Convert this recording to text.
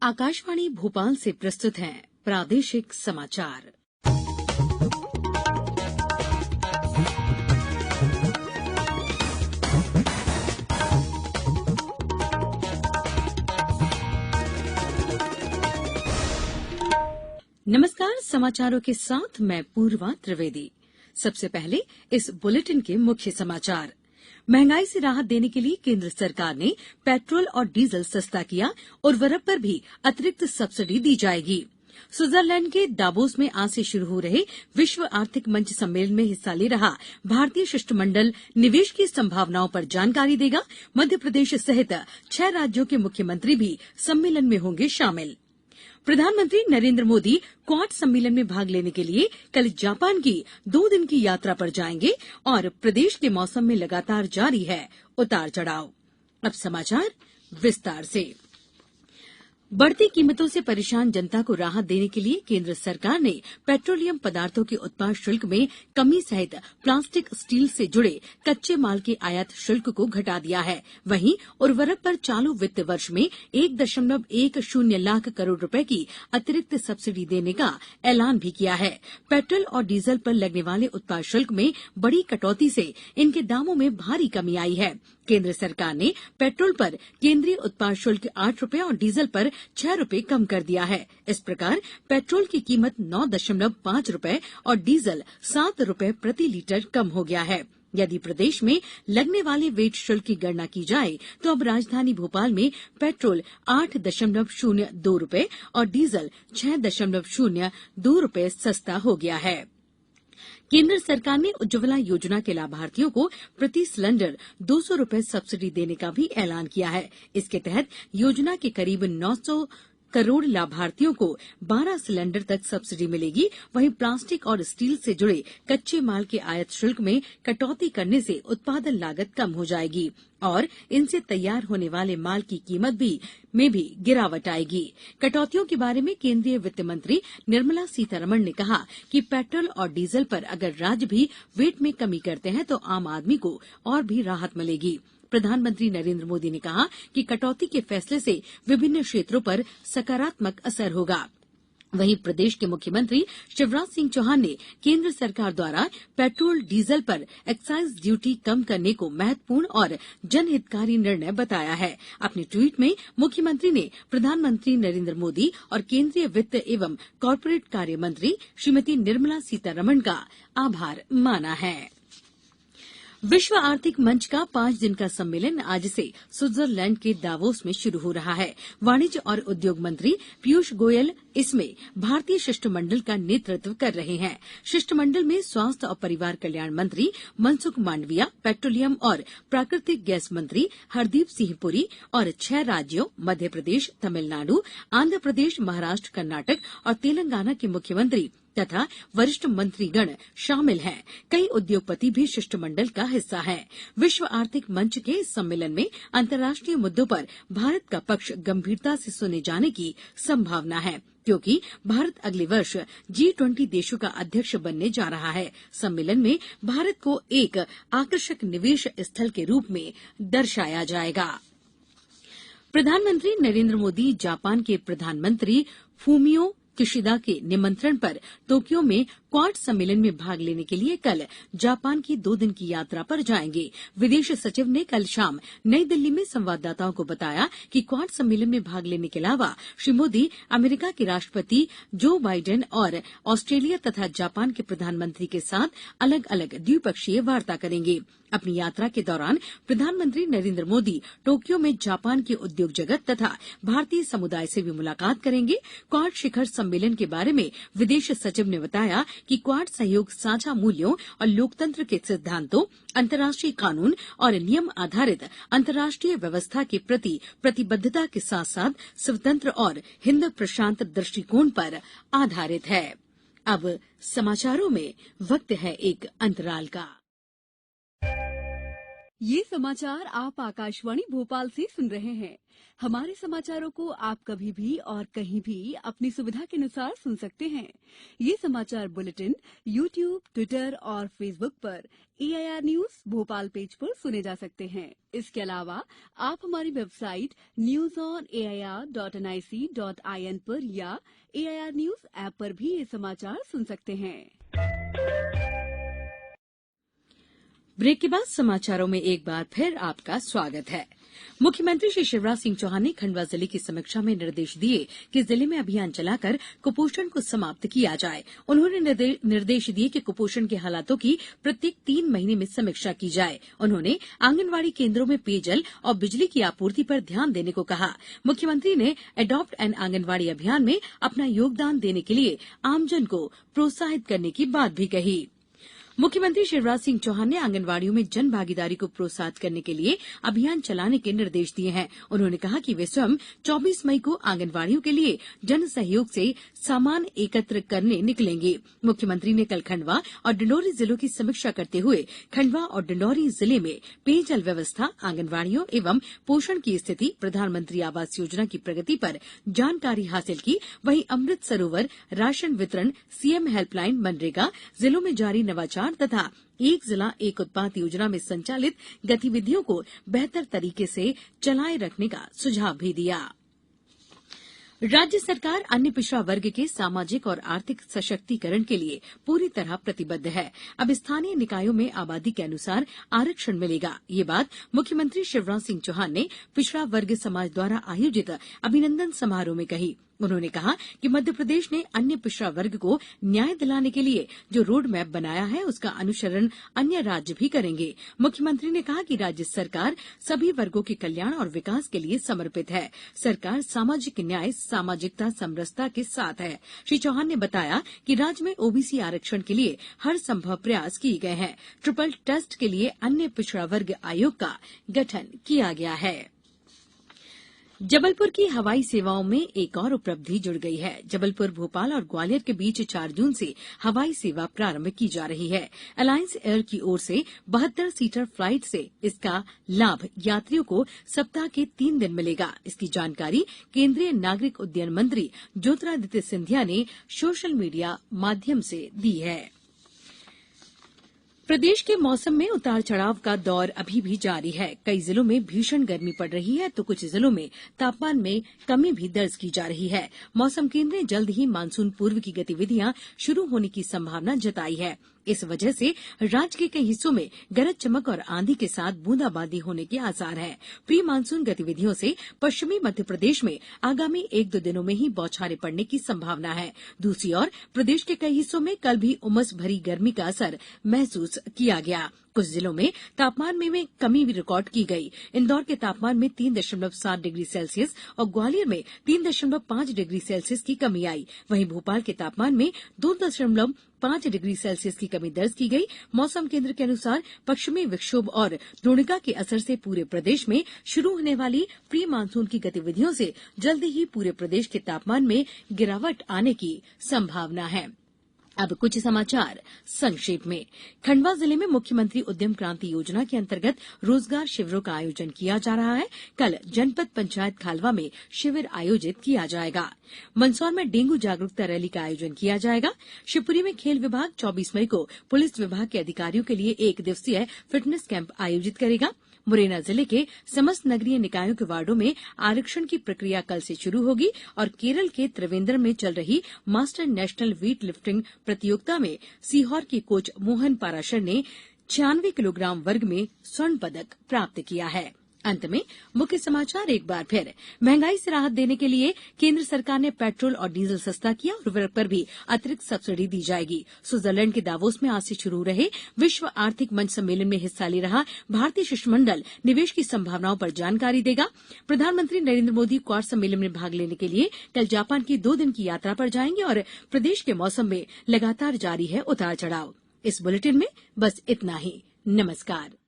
आकाशवाणी भोपाल से प्रस्तुत हैं प्रादेशिक समाचार। नमस्कार, समाचारों के साथ मैं पूर्वा त्रिवेदी। सबसे पहले इस बुलेटिन के मुख्य समाचार। महंगाई से राहत देने के लिए केंद्र सरकार ने पेट्रोल और डीजल सस्ता किया, उर्वरक पर भी अतिरिक्त सब्सिडी दी जाएगी। स्विट्जरलैंड के दावोस में आज से शुरू हो रहे विश्व आर्थिक मंच सम्मेलन में हिस्सा ले रहा भारतीय शिष्टमंडल निवेश की संभावनाओं पर जानकारी देगा। मध्यप्रदेश सहित 6 राज्यों के मुख्यमंत्री भी सम्मेलन में होंगे शामिल। प्रधानमंत्री नरेंद्र मोदी क्वाड सम्मेलन में भाग लेने के लिए कल जापान की 2 दिन की यात्रा पर जाएंगे और प्रदेश के मौसम में लगातार जारी है उतार चढ़ाव। अब समाचार विस्तार से। बढ़ती कीमतों से परेशान जनता को राहत देने के लिए केंद्र सरकार ने पेट्रोलियम पदार्थों के उत्पाद शुल्क में कमी सहित प्लास्टिक स्टील से जुड़े कच्चे माल के आयात शुल्क को घटा दिया है। वहीं उर्वरक पर चालू वित्त वर्ष में 1.10 लाख करोड़ रुपए की अतिरिक्त सब्सिडी देने का ऐलान भी किया है। पेट्रोल और डीजल पर लगने वाले उत्पाद शुल्क में बड़ी कटौती से इनके दामों में भारी कमी आई है। केंद्र सरकार ने पेट्रोल पर केंद्रीय उत्पाद शुल्क 8 रुपए और डीजल पर 6 रुपए कम कर दिया है। इस प्रकार पेट्रोल की कीमत 9.5 रुपए और डीजल 7 रुपए प्रति लीटर कम हो गया है। यदि प्रदेश में लगने वाले वेट शुल्क की गणना की जाए तो अब राजधानी भोपाल में पेट्रोल 8.02 रुपए और डीजल 6.02 रुपए सस्ता हो गया है। केंद्र सरकार ने उज्ज्वला योजना के लाभार्थियों को प्रति सिलेंडर 200 रुपए सब्सिडी देने का भी ऐलान किया है। इसके तहत योजना के करीब 900 करोड़ लाभार्थियों को 12 सिलेंडर तक सब्सिडी मिलेगी। वहीं प्लास्टिक और स्टील से जुड़े कच्चे माल के आयात शुल्क में कटौती करने से उत्पादन लागत कम हो जाएगी और इनसे तैयार होने वाले माल की कीमत में भी गिरावट आएगी। कटौतियों के बारे में केंद्रीय वित्त मंत्री निर्मला सीतारमण ने कहा कि पेट्रोल और डीजल पर अगर राज्य भी वेट में कमी करते हैं तो आम आदमी को और भी राहत मिलेगी। प्रधानमंत्री नरेंद्र मोदी ने कहा कि कटौती के फैसले से विभिन्न क्षेत्रों पर सकारात्मक असर होगा। वहीं प्रदेश के मुख्यमंत्री शिवराज सिंह चौहान ने केंद्र सरकार द्वारा पेट्रोल डीजल पर एक्साइज ड्यूटी कम करने को महत्वपूर्ण और जनहितकारी निर्णय बताया है। अपने ट्वीट में मुख्यमंत्री ने प्रधानमंत्री नरेंद्र मोदी और केंद्रीय वित्त एवं कॉर्पोरेट कार्य मंत्री श्रीमती निर्मला सीतारमण का आभार माना है। विश्व आर्थिक मंच का 5 दिन का सम्मेलन आज से स्विट्जरलैंड के दावोस में शुरू हो रहा है। वाणिज्य और उद्योग मंत्री पीयूष गोयल इसमें भारतीय शिष्टमंडल का नेतृत्व कर रहे हैं। शिष्टमंडल में स्वास्थ्य और परिवार कल्याण मंत्री मनसुख मांडविया, पेट्रोलियम और प्राकृतिक गैस मंत्री हरदीप सिंह पुरी और 6 राज्यों मध्य प्रदेश, तमिलनाडु, आंध्र प्रदेश, महाराष्ट्र, कर्नाटक और तेलंगाना के मुख्यमंत्री तथा वरिष्ठ मंत्रीगण शामिल हैं। कई उद्योगपति भी शिष्टमंडल का हिस्सा हैं। विश्व आर्थिक मंच के इस सम्मेलन में अंतर्राष्ट्रीय मुद्दों पर भारत का पक्ष गंभीरता से सुने जाने की संभावना है, क्योंकि भारत अगले वर्ष G20 देशों का अध्यक्ष बनने जा रहा है। सम्मेलन में भारत को एक आकर्षक निवेश स्थल के रूप में दर्शाया जाएगा। प्रधानमंत्री नरेंद्र मोदी जापान के प्रधानमंत्री फूमियो किशिदा के निमंत्रण पर टोक्यो में क्वाड सम्मेलन में भाग लेने के लिए कल जापान की 2 दिन की यात्रा पर जाएंगे। विदेश सचिव ने कल शाम नई दिल्ली में संवाददाताओं को बताया कि क्वाड सम्मेलन में भाग लेने के अलावा श्री मोदी अमेरिका के राष्ट्रपति जो बाइडेन और ऑस्ट्रेलिया तथा जापान के प्रधानमंत्री के साथ अलग अलग द्विपक्षीय वार्ता करेंगे। अपनी यात्रा के दौरान प्रधानमंत्री नरेंद्र मोदी टोक्यो में जापान के उद्योग जगत तथा भारतीय समुदाय से भी मुलाकात करेंगे। क्वाड शिखर सम्मेलन के बारे में विदेश सचिव ने बताया कि क्वाड सहयोग साझा मूल्यों और लोकतंत्र के सिद्धांतों, अंतर्राष्ट्रीय कानून और नियम आधारित अंतर्राष्ट्रीय व्यवस्था के प्रति प्रतिबद्धता के साथ साथ स्वतंत्र और हिंद प्रशांत दृष्टिकोण पर आधारित है। अब समाचारों में वक्त है एक अंतराल का। ये समाचार आप आकाशवाणी भोपाल से सुन रहे हैं। हमारे समाचारों को आप कभी भी और कहीं भी अपनी सुविधा के अनुसार सुन सकते हैं। ये समाचार बुलेटिन YouTube, ट्विटर और फेसबुक पर AIR न्यूज भोपाल पेज पर सुने जा सकते हैं। इसके अलावा आप हमारी वेबसाइट newsonair.nic.in पर या AIR न्यूज ऐप पर भी ये समाचार सुन सकते हैं। ब्रेक के बाद समाचारों में एक बार फिर आपका स्वागत है। मुख्यमंत्री श्री शिवराज सिंह चौहान ने खंडवा जिले की समीक्षा में निर्देश दिए कि जिले में अभियान चलाकर कुपोषण को समाप्त किया जाए। उन्होंने निर्देश दिए कि कुपोषण के हालातों की प्रत्येक 3 महीने में समीक्षा की जाए। उन्होंने आंगनवाड़ी केंद्रों में पेयजल और बिजली की आपूर्ति पर ध्यान देने को कहा। मुख्यमंत्री ने एडॉप्ट एन आंगनवाड़ी अभियान में अपना योगदान देने के लिए आमजन को प्रोत्साहित करने की बात भी कही। मुख्यमंत्री शिवराज सिंह चौहान ने आंगनवाड़ियों में जन भागीदारी को प्रोत्साहित करने के लिए अभियान चलाने के निर्देश दिए हैं। उन्होंने कहा कि वे स्वयं 24 मई को आंगनवाड़ियों के लिए जन सहयोग से सामान एकत्र करने निकलेंगे। मुख्यमंत्री ने कल खंडवा और डिंडौरी जिलों की समीक्षा करते हुए खंडवा और डिंडौरी जिले में पेयजल व्यवस्था, आंगनवाड़ियों एवं पोषण की स्थिति, प्रधानमंत्री आवास योजना की प्रगति पर जानकारी हासिल की। वहीं अमृत सरोवर, राशन वितरण, सीएम हेल्पलाइन, मनरेगा, जिलों में जारी नवाचार तथा एक जिला एक उत्पाद योजना में संचालित गतिविधियों को बेहतर तरीके से चलाए रखने का सुझाव भी दिया। राज्य सरकार अन्य पिछड़ा वर्ग के सामाजिक और आर्थिक सशक्तिकरण के लिए पूरी तरह प्रतिबद्ध है। अब स्थानीय निकायों में आबादी के अनुसार आरक्षण मिलेगा। ये बात मुख्यमंत्री शिवराज सिंह चौहान ने पिछड़ा वर्ग समाज द्वारा आयोजित अभिनंदन समारोह में कही। उन्होंने कहा कि मध्यप्रदेश ने अन्य पिछड़ा वर्ग को न्याय दिलाने के लिए जो रोड मैप बनाया है उसका अनुसरण अन्य राज्य भी करेंगे। मुख्यमंत्री ने कहा कि राज्य सरकार सभी वर्गों के कल्याण और विकास के लिए समर्पित है। सरकार सामाजिक न्याय, सामाजिकता, समरसता के साथ है। श्री चौहान ने बताया कि राज्य में ओबीसी आरक्षण के लिए हर संभव प्रयास किए गए हैं। ट्रिपल टेस्ट के लिए अन्य पिछड़ा वर्ग आयोग का गठन किया गया है। जबलपुर की हवाई सेवाओं में एक और उपलब्धि जुड़ गई है। जबलपुर, भोपाल और ग्वालियर के बीच 4 जून से हवाई सेवा प्रारंभ की जा रही है। अलायंस एयर की ओर से 72 सीटर फ्लाइट से इसका लाभ यात्रियों को सप्ताह के 3 दिन मिलेगा। इसकी जानकारी केंद्रीय नागरिक उड्डयन मंत्री ज्योतिरादित्य सिंधिया ने सोशल मीडिया माध्यम से दी है। प्रदेश के मौसम में उतार चढ़ाव का दौर अभी भी जारी है। कई जिलों में भीषण गर्मी पड़ रही है तो कुछ जिलों में तापमान में कमी भी दर्ज की जा रही है। मौसम केंद्र ने जल्द ही मानसून पूर्व की गतिविधियां शुरू होने की संभावना जताई है। इस वजह से राज्य के कई हिस्सों में गरज चमक और आंधी के साथ बूंदाबांदी होने के आसार हैं। प्री मानसून गतिविधियों से पश्चिमी मध्य प्रदेश में आगामी 1-2 दिनों में ही बौछारें पड़ने की संभावना है। दूसरी ओर प्रदेश के कई हिस्सों में कल भी उमस भरी गर्मी का असर महसूस किया गया। कुछ जिलों में तापमान में कमी भी रिकॉर्ड की गई। इंदौर के तापमान में 3.7 डिग्री सेल्सियस और ग्वालियर में 3.5 डिग्री सेल्सियस की कमी आई। वहीं भोपाल के तापमान में 2.5 डिग्री सेल्सियस की कमी दर्ज की गई। मौसम केंद्र के अनुसार पश्चिमी विक्षोभ और द्रोणिका के असर से पूरे प्रदेश में शुरू होने वाली प्री मानसून की गतिविधियों से जल्द ही पूरे प्रदेश के तापमान में गिरावट आने की संभावना है। अब कुछ समाचार संक्षेप में। खंडवा जिले में मुख्यमंत्री उद्यम क्रांति योजना के अंतर्गत रोजगार शिविरों का आयोजन किया जा रहा है। कल जनपद पंचायत खालवा में शिविर आयोजित किया जाएगा। मंदसौर में डेंगू जागरूकता रैली का आयोजन किया जाएगा। शिवपुरी में खेल विभाग 24 मई को पुलिस विभाग के अधिकारियों के लिए 1 दिवसीय फिटनेस कैंप आयोजित करेगा। मुरैना जिले के समस्त नगरीय निकायों के वार्डों में आरक्षण की प्रक्रिया कल से शुरू होगी और केरल के त्रिवेंद्रम में चल रही मास्टर नेशनल वेट लिफ्टिंग प्रतियोगिता में सीहोर के कोच मोहन पाराशर ने 96 किलोग्राम वर्ग में स्वर्ण पदक प्राप्त किया है। अंत में मुख्य समाचार एक बार फिर। महंगाई से राहत देने के लिए केंद्र सरकार ने पेट्रोल और डीजल सस्ता किया और उर्वरक पर भी अतिरिक्त सब्सिडी दी जाएगी। स्विट्जरलैंड के दावोस में आज से शुरू हो रहे विश्व आर्थिक मंच सम्मेलन में हिस्सा ले रहा भारतीय शिष्टमंडल निवेश की संभावनाओं पर जानकारी देगा। प्रधानमंत्री नरेंद्र मोदी क्वाड सम्मेलन में भाग लेने के लिए कल जापान की 2 दिन की यात्रा पर जाएंगे और प्रदेश के मौसम में लगातार जारी है उतार चढ़ाव। इस बुलेटिन में बस इतना ही। नमस्कार।